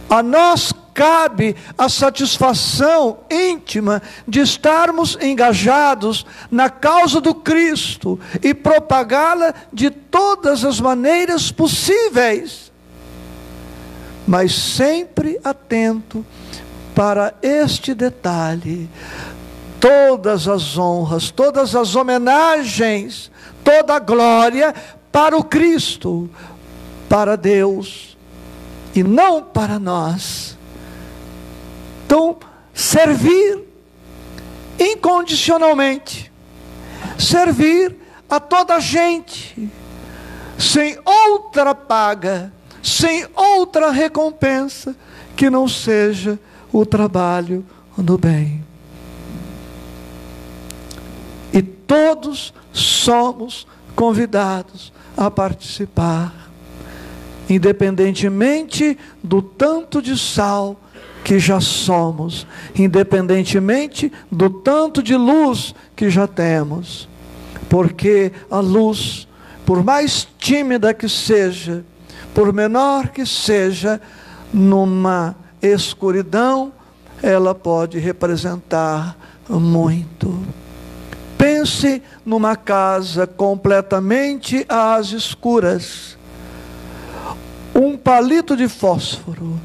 a nós cabe a satisfação íntima de estarmos engajados na causa do Cristo e propagá-la de todas as maneiras possíveis, mas sempre atento para este detalhe: todas as honras, todas as homenagens, toda a glória para o Cristo, para Deus, e não para nós. Então, servir incondicionalmente, servir a toda a gente, sem outra paga, sem outra recompensa que não seja o trabalho no bem. E todos somos convidados a participar, independentemente do tanto de sal que já somos, independentemente do tanto de luz que já temos, porque a luz, por mais tímida que seja, por menor que seja, numa escuridão, ela pode representar muito. Pense numa casa completamente às escuras. Um palito de fósforo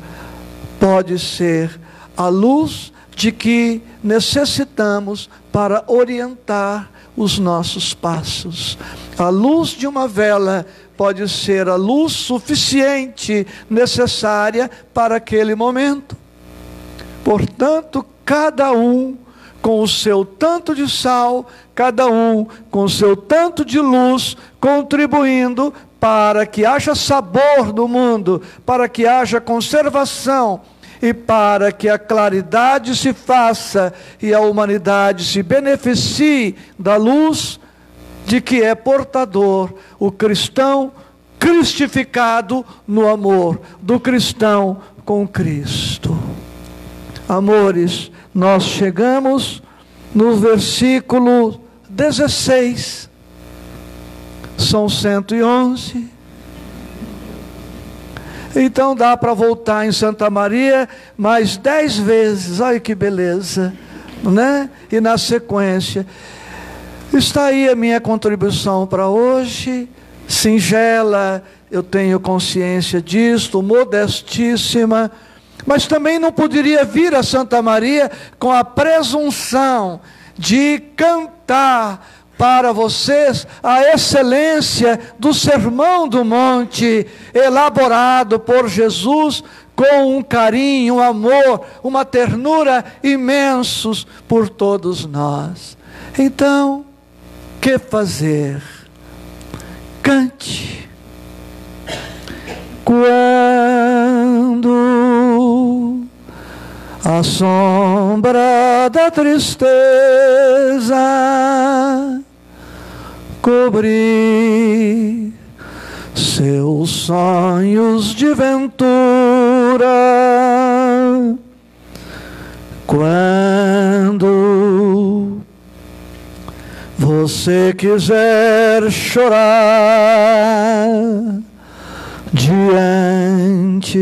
pode ser a luz de que necessitamos para orientar os nossos passos. A luz de uma vela pode ser a luz suficiente, necessária para aquele momento. Portanto, cada um com o seu tanto de sal, cada um com o seu tanto de luz, contribuindo para que haja sabor no mundo, para que haja conservação e para que a claridade se faça e a humanidade se beneficie da luz de que é portador o cristão cristificado no amor, do cristão com Cristo. Amores, nós chegamos no versículo 16, são 111, então dá para voltar em Santa Maria mais 10 vezes, olha que beleza, né? E na sequência, está aí a minha contribuição para hoje, singela, eu tenho consciência disto, modestíssima, mas também não poderia vir a Santa Maria com a presunção de cantar para vocês a excelência do Sermão do Monte, elaborado por Jesus com um carinho, um amor, uma ternura imensos por todos nós. Então, que fazer? Cante. Quando a sombra da tristeza cobrir seus sonhos de ventura, quando você quiser chorar diante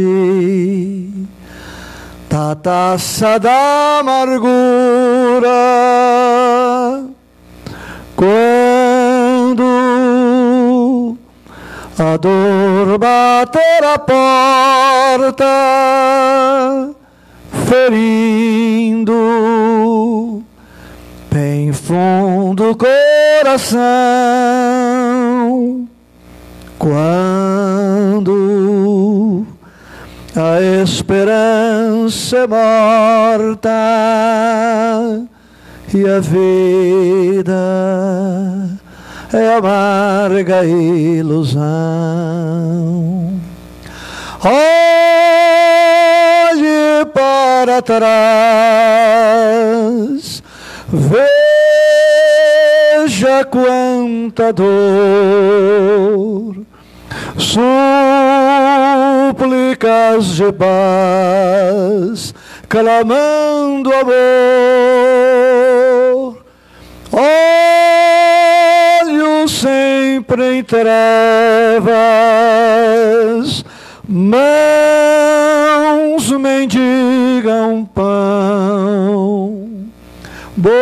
da taça da amargura, quando a dor bater a porta, ferindo bem fundo o coração, quando a esperança é morta e a vida é amarga ilusão. Olhe para trás, veja quanta dor, súplicas de paz, clamando amor, olhos sempre em trevas, mãos mendigam pão, bocas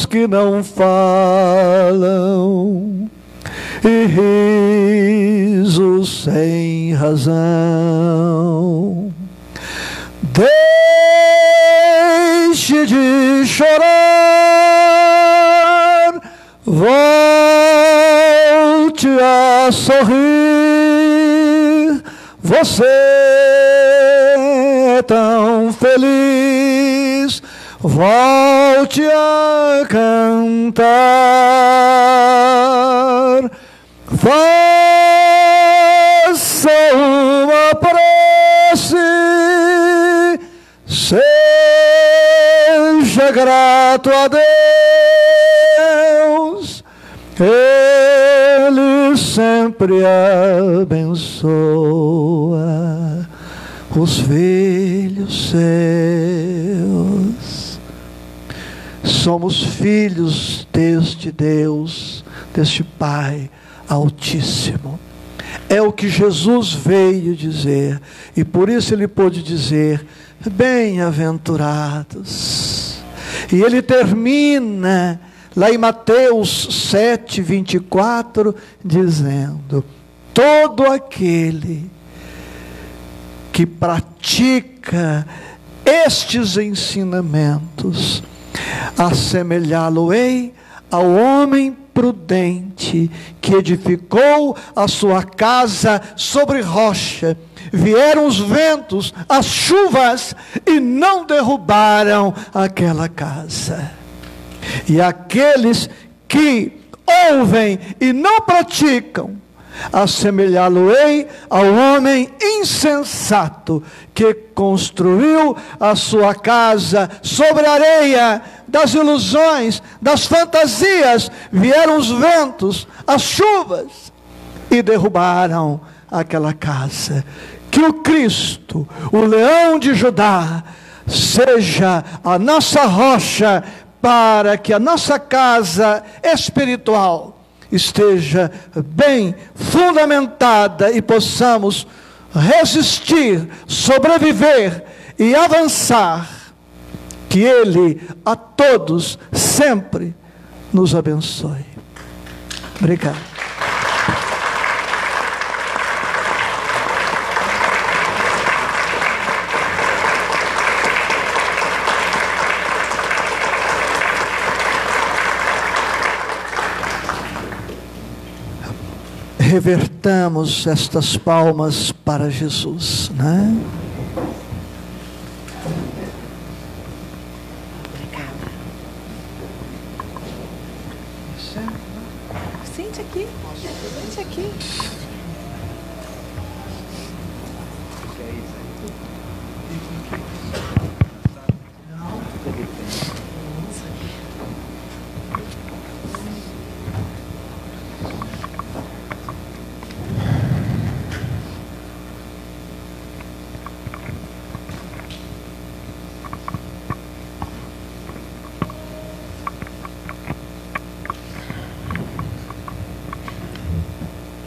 que não falam e risos sem razão. Deixe de chorar, volte a sorrir, você é tão feliz, volte a cantar. faça uma prece, seja grato a Deus, Ele sempre abençoa os filhos seus. Somos filhos deste Deus, deste Pai Altíssimo. É o que Jesus veio dizer, e por isso ele pôde dizer: bem-aventurados. E ele termina lá em Mateus 7:24, dizendo: todo aquele que pratica estes ensinamentos, assemelhá-lo-ei ao homem prudente que edificou a sua casa sobre rocha. Vieram os ventos, as chuvas, e não derrubaram aquela casa. E aqueles que ouvem e não praticam, assemelhá-lo-ei ao homem insensato que construiu a sua casa sobre a areia. Das ilusões, das fantasias, vieram os ventos, as chuvas, e derrubaram aquela casa. Que o Cristo, o leão de Judá, seja a nossa rocha, para que a nossa casa espiritual esteja bem fundamentada e possamos resistir, sobreviver e avançar. Que Ele a todos sempre nos abençoe. Obrigado. Revertamos estas palmas para Jesus, né? Sente aqui. Sente aqui.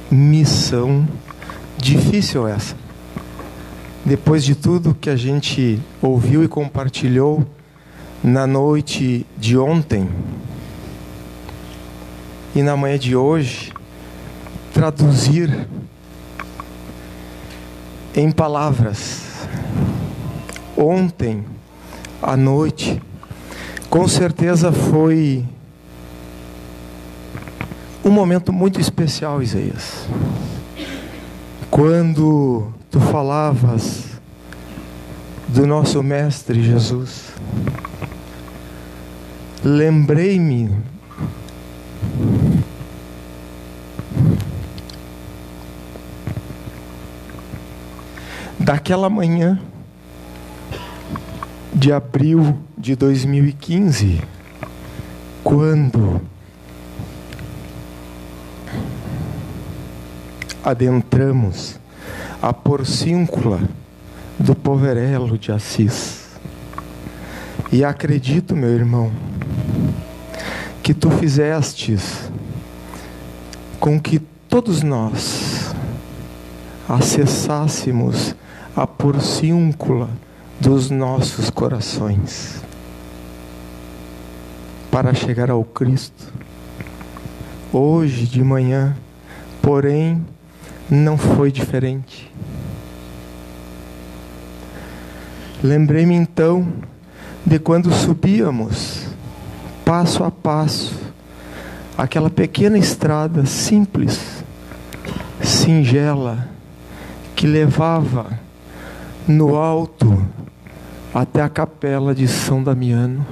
Missão difícil essa. Depois de tudo que a gente ouviu e compartilhou na noite de ontem e na manhã de hoje, traduzir em palavras ontem à noite, com certeza foi um momento muito especial, Isaías. Quando tu falavas do nosso Mestre Jesus, lembrei-me daquela manhã de abril de 2015, quando adentramos a porcíncula do Poverello de Assis. E acredito, meu irmão, que tu fizestes com que todos nós acessássemos a porcíncula dos nossos corações para chegar ao Cristo. Hoje de manhã, porém, não foi diferente. Lembrei-me então de quando subíamos, passo a passo, aquela pequena estrada simples, singela, que levava no alto até a capela de São Damiano.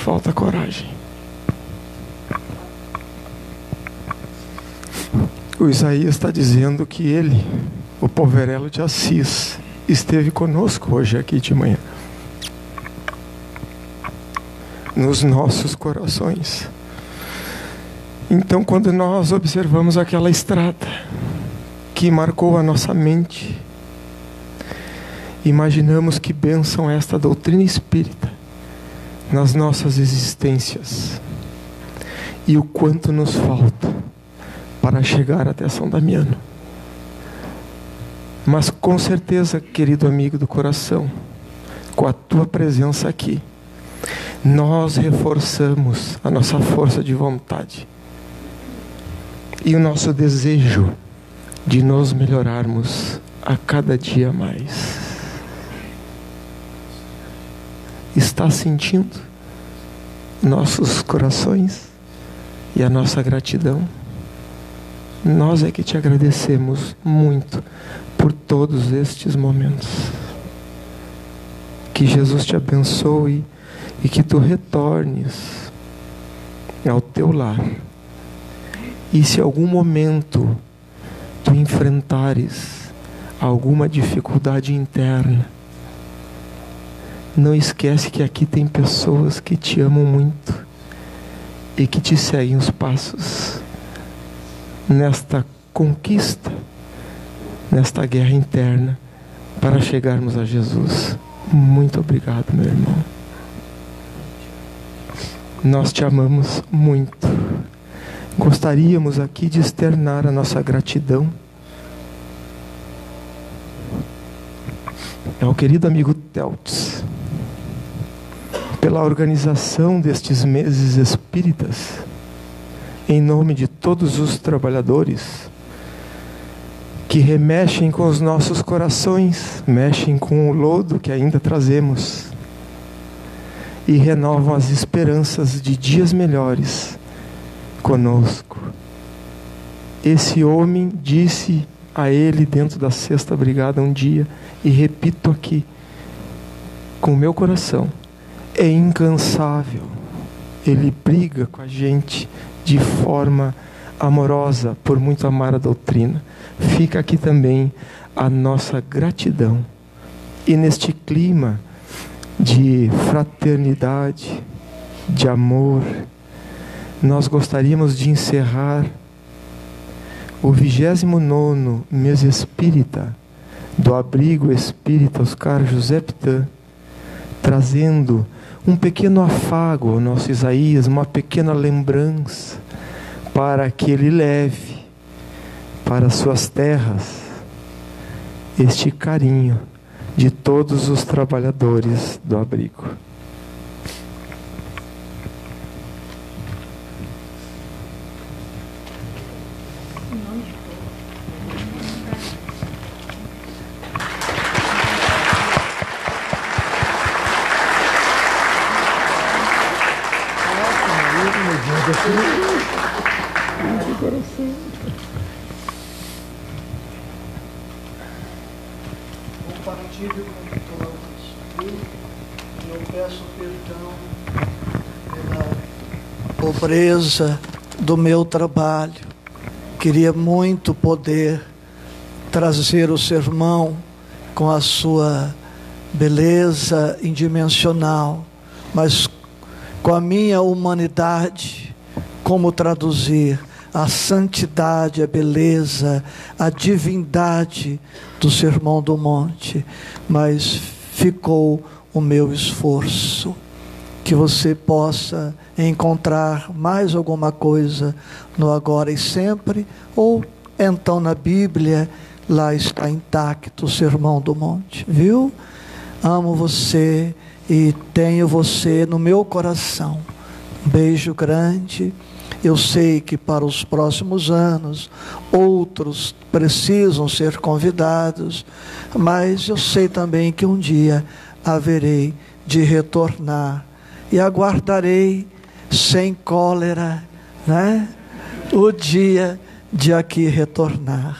falta coragem. O Isaías está dizendo que ele, o Poverello de Assis, esteve conosco hoje aqui de manhã, nos nossos corações. Então, quando nós observamos aquela estrada que marcou a nossa mente, imaginamos que bênção esta doutrina espírita nas nossas existências e o quanto nos falta para chegar até São Damiano. Mas com certeza, querido amigo do coração, com a tua presença aqui, nós reforçamos a nossa força de vontade e o nosso desejo de nos melhorarmos a cada dia mais. Está sentindo nossos corações e a nossa gratidão? Nós é que te agradecemos muito por todos estes momentos. Que Jesus te abençoe e que tu retornes ao teu lar. E se algum momento tu enfrentares alguma dificuldade interna, não esquece que aqui tem pessoas que te amam muito e que te seguem os passos nesta conquista, nesta guerra interna para chegarmos a Jesus. Muito obrigado, meu irmão. Nós te amamos muito. Gostaríamos aqui de externar a nossa gratidão ao querido amigo Teltz pela organização destes meses espíritas, em nome de todos os trabalhadores que remexem com os nossos corações, mexem com o lodo que ainda trazemos e renovam as esperanças de dias melhores conosco. Esse homem disse a ele dentro da 6ª Brigada um dia, e repito aqui com o meu coração, é incansável. Ele briga com a gente de forma amorosa, por muito amar a doutrina. Fica aqui também a nossa gratidão. E neste clima de fraternidade, de amor, nós gostaríamos de encerrar o 29º mês espírita do Abrigo Espírita Oscar José Pitã, trazendo um pequeno afago ao nosso Isaías, uma pequena lembrança, para que ele leve para suas terras este carinho de todos os trabalhadores do abrigo. Compartilho com todos, e eu peço perdão pela pobreza do meu trabalho. Queria muito poder trazer o sermão com a sua beleza indimensional, mas com a minha humanidade, como traduzir a santidade, a beleza, a divindade do Sermão do Monte. Mas ficou o meu esforço. Que você possa encontrar mais alguma coisa no Agora e Sempre, ou então na Bíblia, lá está intacto o Sermão do Monte, viu? Amo você e tenho você no meu coração. Um beijo grande. Eu sei que para os próximos anos outros precisam ser convidados, mas eu sei também que um dia haverei de retornar e aguardarei sem cólera, né, o dia de aqui retornar.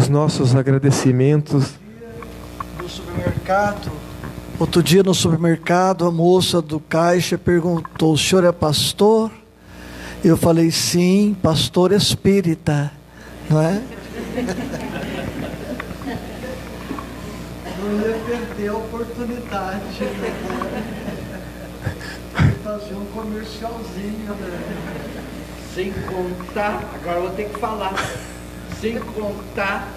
os nossos agradecimentos. Do supermercado. Outro dia no supermercado, a moça do caixa perguntou: o senhor é pastor? Eu falei: sim, pastor espírita, não é? Não ia perder a oportunidade de fazer um comercialzinho, né? Sem contar, agora eu vou ter que falar, sem contar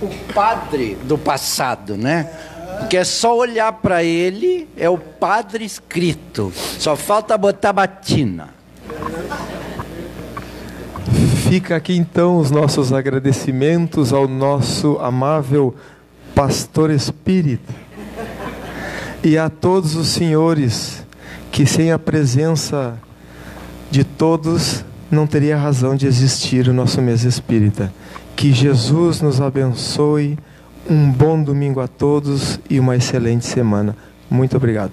o padre do passado, né? Porque é só olhar para ele, é o padre escrito, só falta botar batina. Fica aqui então os nossos agradecimentos ao nosso amável pastor espírita e a todos os senhores que sem a presença de todos não teria razão de existir o nosso mês espírita. Que Jesus nos abençoe, um bom domingo a todos e uma excelente semana. Muito obrigado.